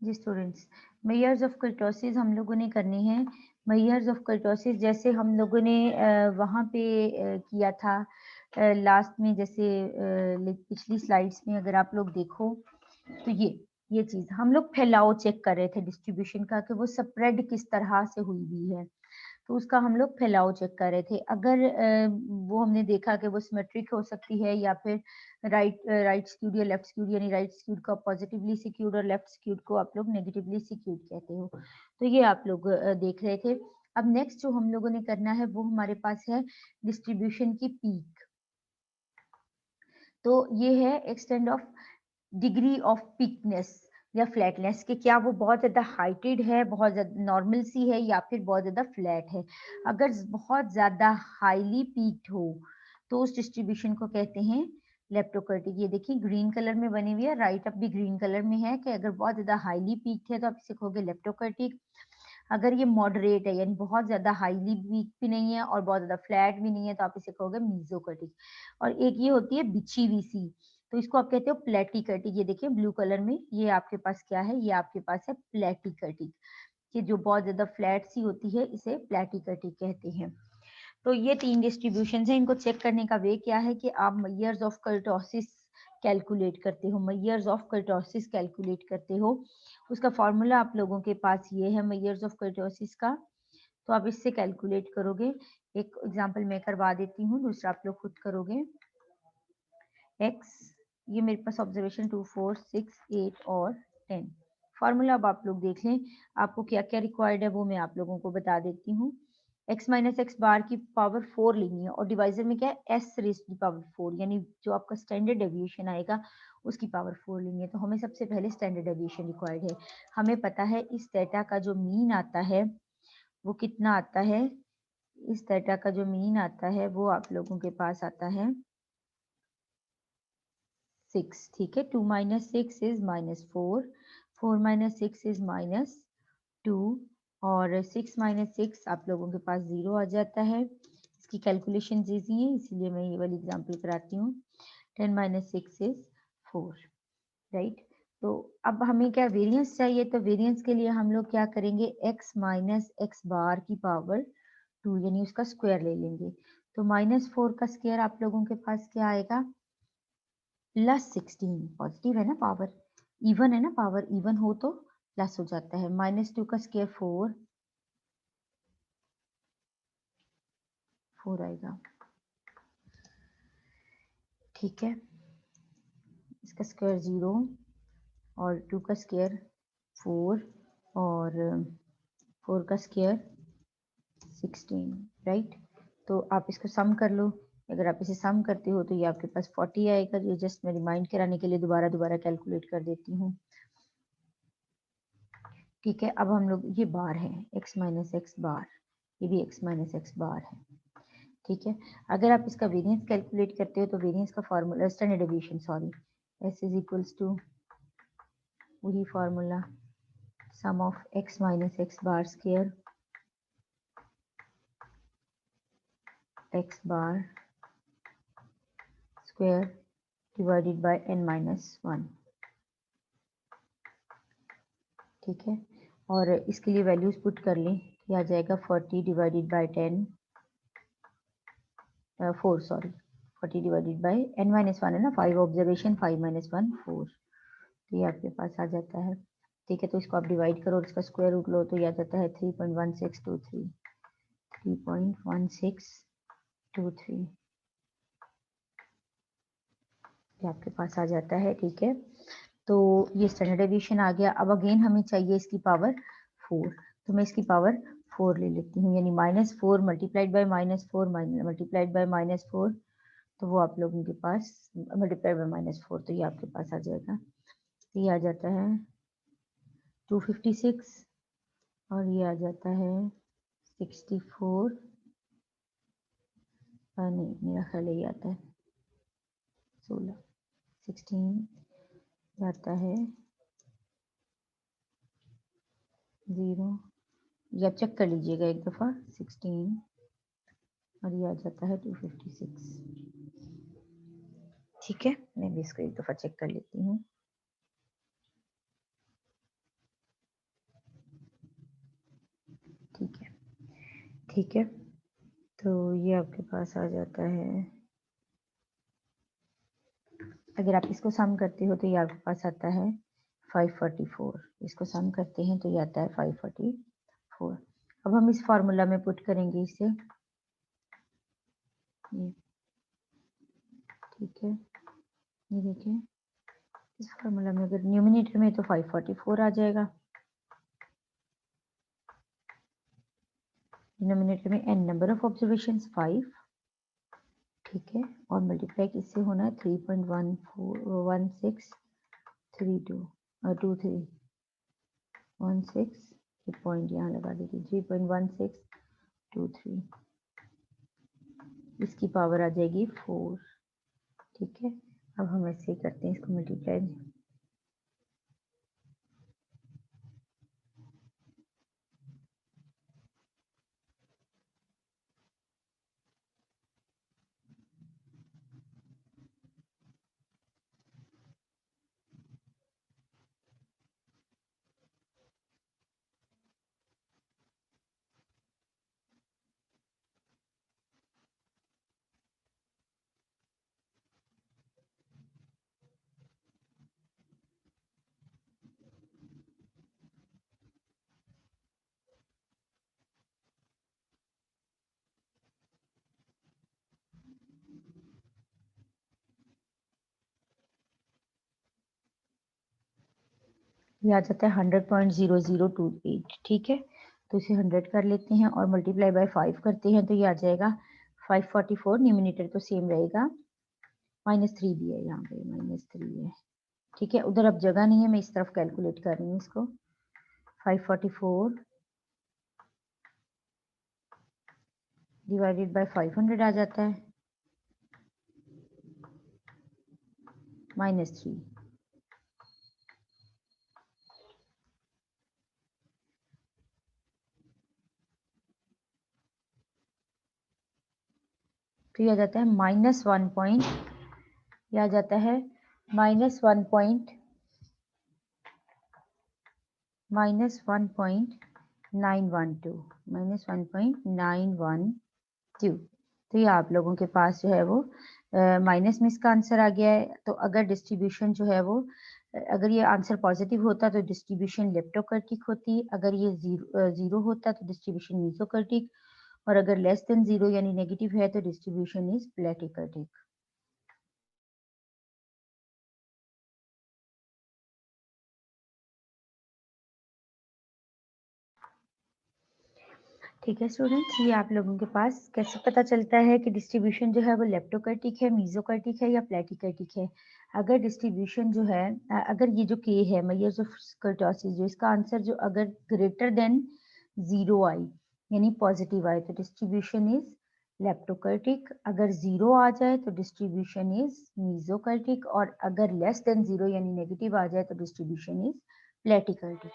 Ji students, measures of kurtosis हम लोगों ने करनी है। मेजर्स ऑफ कर्टोसिस जैसे हम लोगों ने वहाँ पे किया था लास्ट में, जैसे पिछली स्लाइड्स में अगर आप लोग देखो तो ये चीज़ हम लोग फैलाव चेक कर रहे थे डिस्ट्रीब्यूशन का, कि वो स्प्रेड किस तरह से हुई हुई है। तो उसका हम लोग फैलाव चेक कर रहे थे। अगर वो हमने देखा कि वो सिमेट्रिक हो सकती है या फिर राइट स्क्यूड या लेफ्ट स्क्यूड, यानी राइट स्क्यूड को आप पॉजिटिवली स्क्यूड और लेफ्ट स्क्यूड को आप लोग नेगेटिवली स्क्यूड कहते हो। तो ये आप लोग देख रहे थे। अब नेक्स्ट जो हम लोगों ने करना है वो हमारे पास है डिस्ट्रीब्यूशन की पीक। तो ये है एक्सटेंड ऑफ डिग्री ऑफ पिकनेस या फ्लैटनेस, कि क्या वो बहुत ज़्यादा हाइटेड है, बहुत ज़्यादा नॉर्मल सी है, या फिर बहुत ज़्यादा फ्लैट है। अगर बहुत ज़्यादा हाईली पीक्ड हो तो उस डिस्ट्रीब्यूशन को कहते हैं लेप्टोकर्टिक। ये देखिए ग्रीन कलर में बनी हुई है, राइट अप भी ग्रीन कलर में है, कि अगर बहुत ज़्यादा हाईली पीक्ड है तो आप इसे कहोगे लेप्टोकर्टिक। अगर ये मॉडरेट है, यानी बहुत ज़्यादा हाईली वीक भी नहीं है और बहुत ज़्यादा फ्लैट भी नहीं है, तो आप इसे कहोगे मीज़ोकर्टिक। और एक ये होती है बिछी हुई सी, तो इसको आप कहते हो प्लेटिकर्टिक। ये देखिए ब्लू कलर में, ये आपके पास क्या है, ये आपके पास है प्लेटिकर्टिक, कि जो बहुत ज़्यादा फ्लैट सी होती है इसे प्लेटिकर्टिक कहते हैं। तो ये 3 डिस्ट्रीब्यूशंस हैं। इनको चेक करने का वे क्या है कि आप मेजर्स ऑफ कर्टोसिस कैलकुलेट करते हो, मेजर्स ऑफ कर्टोसिस कैलकुलेट करते हो। उसका फॉर्मूला आप लोगों के पास ये है मेजर्स ऑफ कर्टोसिस का, तो आप इससे कैलकुलेट करोगे। एक एग्जांपल मैं करवा देती हूँ, दूसरा आप लोग खुद करोगे। x, ये मेरे पास ऑब्जर्वेशन 2, 4, 6, 8 और 10। फॉर्मूला अब आप लोग देख लें, आपको क्या क्या रिक्वायर्ड है वो मैं आप लोगों को बता देती हूँ। x माइनस एक्स बार की पावर 4 लेनी है, और डिवाइजर में क्या है, s रेज की पावर 4, यानी जो आपका स्टैंडर्ड डेविएशन आएगा उसकी पावर 4 लेनी है। तो हमें सबसे पहले स्टैंडर्ड डेविएशन रिक्वायर्ड है। हमें पता है इस डेटा का जो मीन आता है वो कितना आता है, इस डेटा का जो मीन आता है वो आप लोगों के पास आता है 6। ठीक है, 2 माइनस 6 इज -4, 4 माइनस 6 इज -2, और 6 माइनस 6 आप लोगों के पास 0 आ जाता है। इसकी कैलकुलेशन ईजी है, इसीलिए मैं ये वाली एग्जांपल कराती हूँ। 10 माइनस 6 इज 4, राइट। तो अब हमें क्या वेरिएंस चाहिए, तो वेरिएंस के लिए हम लोग क्या करेंगे, x माइनस एक्स बार की पावर 2, यानी उसका स्क्वायर ले लेंगे। तो -4 का स्क्वायर आप लोगों के पास क्या आएगा, +16। पॉजिटिव है ना पावर, इवन है ना, पावर इवन हो तो प्लस हो जाता है। -2 का स्क्वायर 4 आएगा। ठीक है, इसका स्क्वायर 0 और 2 का स्क्वायर 4 और 4 का स्क्वायर 16, राइट। तो आप इसको सम कर लो। अगर आप इसे सम करते हो तो ये आपके पास 40 आएगा। ये जस्ट मैं रिमाइंड कराने के लिए दोबारा कैलकुलेट कर देती हूँ। ठीक है, अब हम लोग, ये बार है x माइनस एक्स बार, ये भी x माइनस एक्स बार है। ठीक है, अगर आप इसका वेरिएंस कैलकुलेट करते हो तो वेरिएंस का formula, standard deviation sorry, s is equals to वही formula, sum of x minus x bar square x bar square divided by n minus 1। ठीक है, और इसके लिए वैल्यूज पुट कर लें, ये आ जाएगा 40 divided by 10, 4 sorry, 40 divided by n minus 1 है ना, 5 ऑब्जर्वेशन, 5 माइनस 1 4, तो ये आपके पास आ जाता है। ठीक है, तो इसको आप डिवाइड करो और इसका स्क्वायर रूट लो तो ये आ जाता है 3.1623, 3.1623, ये आपके पास आ जाता है। ठीक है, तो ये स्टैंडर्ड डेविएशन आ गया। अब अगेन हमें चाहिए इसकी पावर 4, तो मैं इसकी पावर 4 ले लेती हूँ, यानी -4 मल्टीप्लाइड बाय -4 मल्टीप्लाइड बाय -4, तो वो आप लोगों के पास मल्टीप्लाइड बाय -4, तो ये आपके पास आ जाएगा। तो ये आ जाता है 256 और ये आ जाता है 64, नहीं मेरा ख्याल यही आता है 16, 16 जाता है 0, या चेक कर लीजिएगा एक दफ़ा, 16 और ये आ जाता है 256। ठीक है, मैं भी इसको एक दफ़ा चेक कर लेती हूँ। ठीक है, तो ये आपके पास आ जाता है, अगर आप इसको सम करते हो तो ये आपके पास आता है 544। इसको सम करते हैं तो ये आता है 544। अब हम इस फार्मूला में पुट करेंगे इसे, ये ठीक है, ये देखें इस फार्मूला में अगर न्यूमिनेटर में तो 544 आ जाएगा, डिनोमिनेटर में n नंबर ऑफ ऑब्जर्वेशंस 5, ठीक है, और मल्टीप्लाई किससे होना है 3.1616 ये पॉइंट यहाँ लगा दीजिए 3.1623, इसकी पावर आ जाएगी 4, ठीक है। अब हम ऐसे ही करते हैं इसको मल्टीप्लाई, ये आ जाता है 100.0028, ठीक है। तो इसे 100 कर लेते हैं और मल्टीप्लाई बाय 5 करते हैं तो ये आ जाएगा 544, न्यूमिनेटर तो सेम रहेगा, -3 भी है यहाँ पे, -3 है, ठीक है। उधर अब जगह नहीं है, मैं इस तरफ कैलकुलेट कर रही हूँ इसको, 544 डिवाइडेड बाय 500 आ जाता है, -3, तो ये आ जाता है -1 पॉइंट, ये आ जाता है -1.912, -1.912, तो ये आप लोगों के पास जो है वो माइनस में इसका आंसर आ गया है। तो अगर डिस्ट्रीब्यूशन जो है वो अगर ये आंसर पॉजिटिव होता तो डिस्ट्रीब्यूशन लेप्टोकर्टिक होती, अगर ये जीरो होता तो डिस्ट्रीब्यूशन मीसोकर्टिक, और अगर लेस देन जीरो यानी नेगेटिव है तो डिस्ट्रीब्यूशन इज प्लेटिकर्टिक। ठीक है स्टूडेंट्स, ये आप लोगों के पास कैसे पता चलता है कि डिस्ट्रीब्यूशन जो है वो लेप्टोकर्टिक है, मीसोकर्टिक है या प्लेटिकर्टिक है। अगर डिस्ट्रीब्यूशन जो है अगर ये जो के है मेजर्स ऑफ कर्टोसिस, जो इसका आंसर जो अगर ग्रेटर देन 0 आई यानी पॉजिटिव आए तो डिस्ट्रीब्यूशन इज लेप्टोकर्टिक, अगर 0 आ जाए तो डिस्ट्रीब्यूशन इज मीसोकर्टिक, और अगर लेस देन 0 यानी नेगेटिव आ जाए तो डिस्ट्रीब्यूशन इज प्लेटिकर्टिक।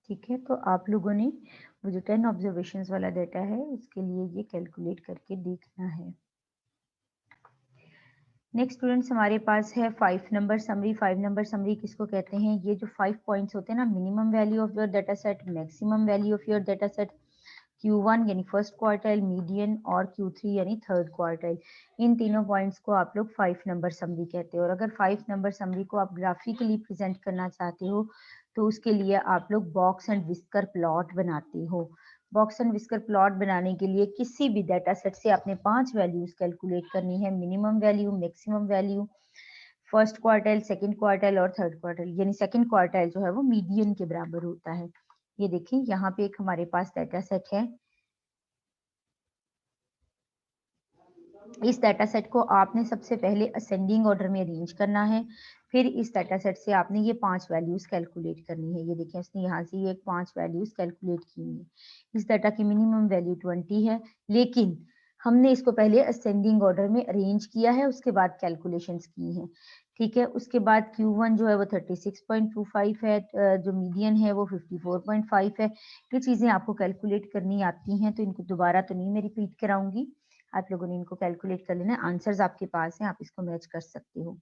ठीक है, तो आप लोगों ने वो जो 10 ऑब्जर्वेशंस वाला डाटा है उसके लिए ये कैलकुलेट करके देखना है। नेक्स्ट स्टूडेंट्स हमारे पास है 5 नंबर समरी। 5 नंबर समरी किसको कहते हैं? ये जो 5 पॉइंट्स होते हैं ना, minimum value of your data set, maximum value of your data set, Q1 यानी फर्स्ट क्वार्टाइल, मीडियन और Q3 यानी थर्ड क्वार्टाइल, इन तीनों पॉइंट्स को आप लोग 5 नंबर समरी कहते हो। और अगर 5 नंबर समरी को आप ग्राफिकली प्रेजेंट करना चाहते हो तो उसके लिए आप लोग बॉक्स एंड विस्कर प्लॉट बनाते हो। बॉक्स एंड विस्कर प्लॉट बनाने के लिए किसी भी डाटा सेट से आपने 5 वैल्यूज कैलकुलेट करनी है, minimum value, maximum value, first quartile, second quartile और थर्ड क्वार्टाइल, यानी सेकंड क्वार्टाइल जो है वो मीडियन के बराबर होता है। ये देखिए यहाँ पे एक हमारे पास डाटा सेट है, इस डाटा सेट को आपने सबसे पहले असेंडिंग ऑर्डर में अरेंज करना है, फिर इस डाटा सेट से आपने ये 5 वैल्यूज कैलकुलेट करनी है। ये देखें उसने यहाँ से ये 5 वैल्यूज कैलकुलेट की है। इस डाटा की मिनिमम वैल्यू 20 है, लेकिन हमने इसको पहले असेंडिंग ऑर्डर में अरेंज किया है, उसके बाद कैलकुलेशंस की हैं। ठीक है, उसके बाद Q1 जो है वो 36.25 है, जो मीडियन है वो 54.5 है। ये चीज़ें आपको कैलकुलेट करनी आती हैं तो इनको दोबारा तो नहीं मैं रिपीट कराऊंगी, आप लोगों ने इनको कैलकुलेट कर लेना। आंसर्स आपके पास हैं, आप इसको मैच कर सकते हो।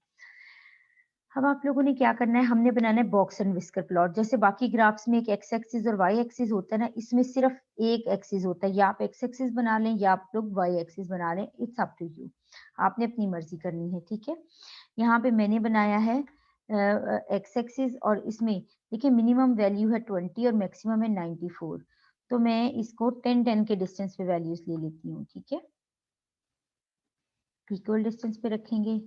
अब आप लोगों ने क्या करना है, हमने बनाना है बॉक्स एंड विस्कर प्लॉट। जैसे बाकी ग्राफ्स में एक एक्स एक्सिस और वाई एक्सिस होता है ना, इसमें सिर्फ एक एक्सिस होता है। या आप एक्स एक्सिस बना लें या आप लोग वाई एक्सिस बना लें, इट्स अप टू यू, आपने अपनी मर्जी करनी है, ठीक है। यहाँ पे मैंने बनाया है एक्स एक्सिस और इसमें देखिए मिनिमम वैल्यू है 20 और मैक्सिमम है 94। तो मैं इसको 10-10 के डिस्टेंस पे वैल्यूज ले लेती हूँ, ठीक है, इक्वल डिस्टेंस पे रखेंगे।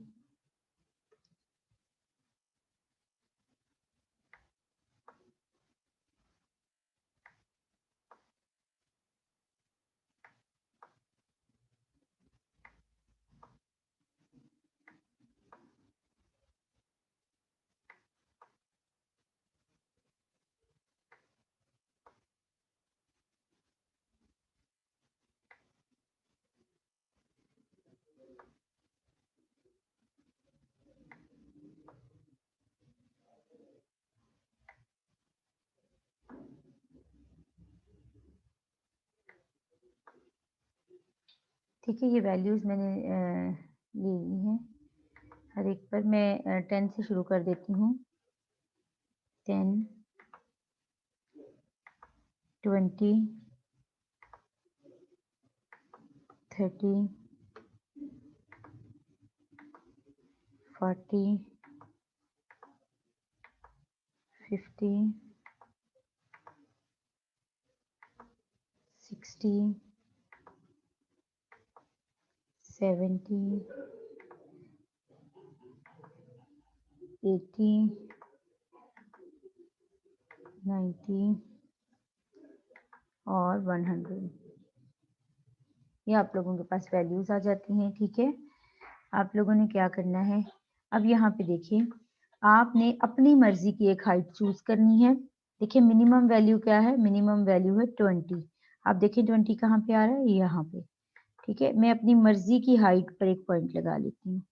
ठीक है, ये वैल्यूज मैंने ले ली हैं। हर एक पर मैं 10 से शुरू कर देती हूँ। 10, 20, 30, 40, 50, 60, 70, 80, 90 और 100। ये आप लोगों के पास वैल्यूज आ जाती हैं, ठीक है। आप लोगों ने क्या करना है, अब यहाँ पे देखिए, आपने अपनी मर्जी की एक हाइट चूज करनी है। देखिए मिनिमम वैल्यू क्या है, मिनिमम वैल्यू है 20। आप देखिए 20 कहाँ पे आ रहा है, यहाँ पे, ठीक है। मैं अपनी मर्जी की हाइट पर एक पॉइंट लगा लेती हूँ,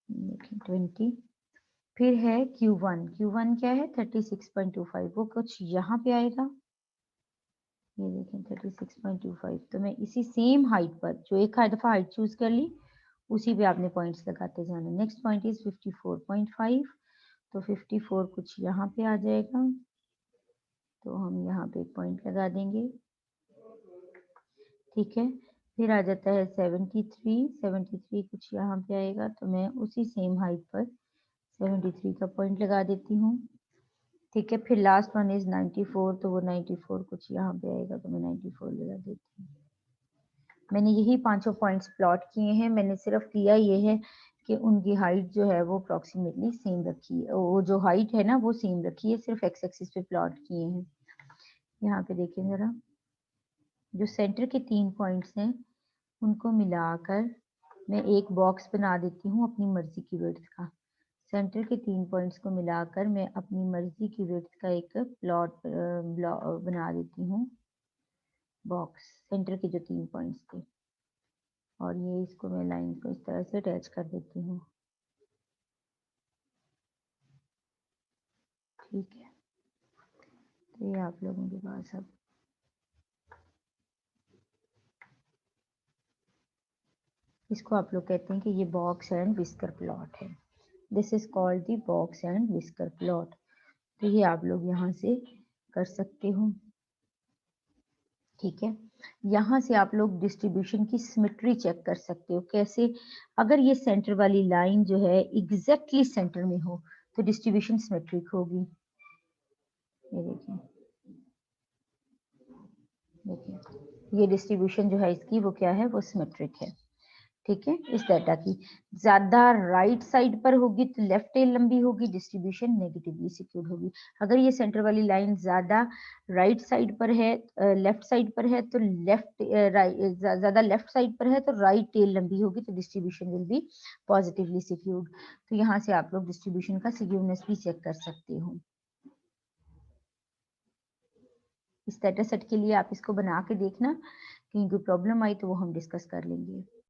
देखिए 20। फिर है Q1, Q1 क्या है 36.25, वो कुछ यहाँ पे आएगा, ये देखें 36.25। तो मैं इसी सेम हाइट पर, जो एक दफा हाइट चूज कर ली, उसी पे आपने पॉइंट्स लगाते जाना। नेक्स्ट पॉइंट इज 54.5, तो 54 कुछ यहाँ पे आ जाएगा, तो हम यहाँ पे एक पॉइंट लगा देंगे, ठीक है। फिर आ जाता है 73, 73 कुछ यहाँ पे आएगा, तो मैं उसी सेम हाइट पर 73 का पॉइंट लगा देती हूँ, ठीक है। फिर लास्ट वन इज 94, तो वो 94 कुछ यहाँ पे आएगा, तो मैं 94 लगा देती हूँ। मैंने यही पांचों पॉइंट्स प्लॉट किए हैं। मैंने सिर्फ किया ये है कि उनकी हाइट जो है वो अप्रोक्सीमेटली सेम रखी है, वो जो हाइट है ना वो सेम रखी है, सिर्फ एक्स एक्सिस पे प्लॉट किए हैं। यहाँ पे देखें जरा, जो सेंटर के 3 पॉइंट्स हैं उनको मिलाकर मैं एक बॉक्स बना देती हूँ अपनी मर्जी की विड्थ का। सेंटर के 3 पॉइंट्स को मिलाकर मैं अपनी मर्जी की विड्थ का एक प्लॉट बना देती हूँ बॉक्स, सेंटर के जो 3 पॉइंट्स थे। और ये इसको मैं लाइन को इस तरह से अटैच कर देती हूँ, ठीक है। तो ये आप लोगों के पास अब इसको आप लोग कहते हैं कि ये बॉक्स एंड विस्कर प्लॉट है। This is called the box and whisker plot. तो ये आप लोग यहाँ से कर सकते हो, ठीक है। यहाँ से आप लोग डिस्ट्रीब्यूशन की सिमेट्री चेक कर सकते हो। कैसे, अगर ये सेंटर वाली लाइन जो है एग्जैक्टली सेंटर में हो तो डिस्ट्रीब्यूशन सिमेट्रिक होगी। ये देखिए, देखिए ये डिस्ट्रीब्यूशन जो है इसकी वो क्या है, वो सिमेट्रिक है, ठीक है। इस डाटा की ज्यादा राइट साइड पर होगी तो लेफ्ट टेल लंबी होगी, डिस्ट्रीब्यूशन नेगेटिवली सिक्योर्ड होगी। अगर ये सेंटर वाली लाइन ज्यादा राइट साइड पर है, लेफ्ट साइड पर है तो लेफ्ट, ज्यादा लेफ्ट साइड पर है तो राइट टेल लंबी होगी, तो distribution will be positively secured. तो यहाँ से आप लोग डिस्ट्रीब्यूशन का सिक्योरनेस भी चेक कर सकते हो। इस डाटा सेट के लिए आप इसको बना के देखना, कहीं कोई प्रॉब्लम आई तो वो हम डिस्कस कर लेंगे।